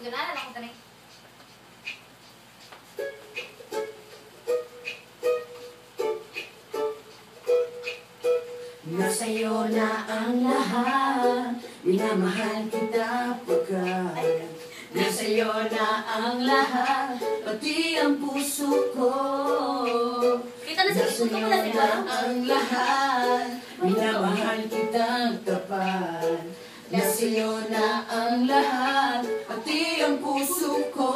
Ganahan ako tanay. Nasa'yo na ang lahat, minamahal kita pagkat nasa'yo na ang lahat, pati ang puso ko. Kita na sa likod ko pala Nasa'yo na ang lahat, minamahal kitang tapat. Nasa'yo na ang lahat, pati ang puso ko.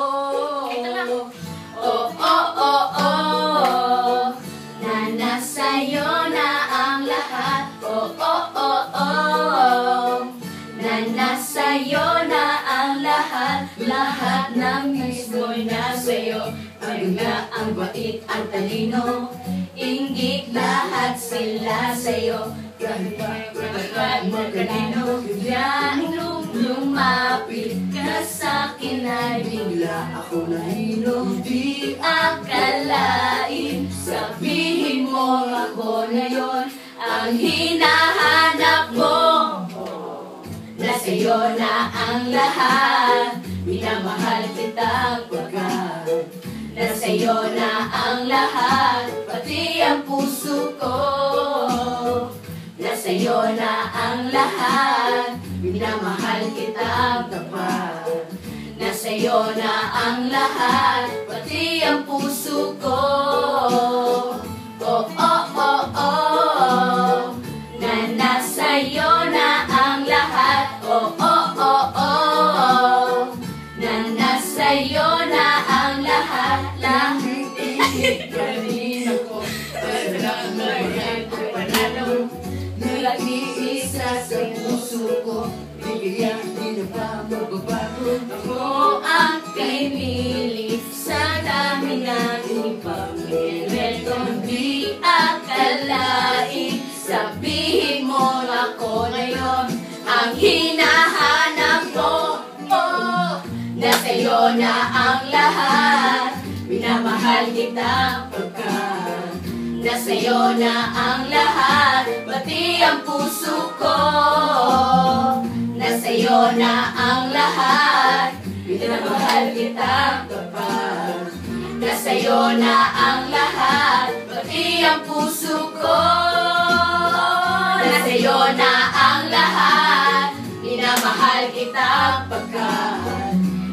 Oh, oh, oh, oh, na nasa'yo na ang lahat. Oh, oh, oh, oh, na nasa'yo na ang lahat. Lahat ng mismo'y nasa'yo. Pagka ang bait at talino, inggit lahat sila sa'yo. Kahit magkanino, biglang lumapit ka sa'kin ay bigla ako nahilo. Di akalain, sabihin mo ako ngayon ang hinahanap mo. Nasa'yo na ang lahat, minamahal kitang pagkat nasa'yo na ang lahat, pati ang puso ko. Nasa'yo na ang lahat, minamahal kitang tapat. Nasa'yo na ang lahat, pati ang puso ko. Oh, oh, oh, oh, na nasa'yo na ang lahat. Oh, oh, oh, oh, na nasa'yo na ang lahat. Kanina ko, pagkakamay ko panalo. Nag-iisa sa puso ko, bigyan di na ba magbabago? Ako ang kaimilig sa dami ng ipag-iretong di akalain. Sabihin mo ako ngayon ang hinahanap ko. Oh, nasa'yo na ang lahat, minamahal kita pagkat nasa'yo na ang lahat, pati ang puso ko. Nasa'yo na ang lahat, minamahal kita pagkat nasa'yo na ang lahat, pati ang puso ko. Nasa'yo na ang lahat, minamahal kita pagkat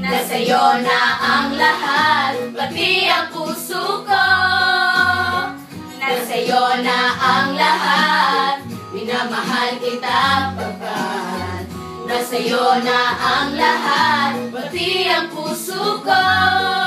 nasa'yo na ang lahat, pati ang puso ko. Nasa'yo na ang lahat, minamahal kita pagkat nasa'yo na ang lahat, pati ang puso ko.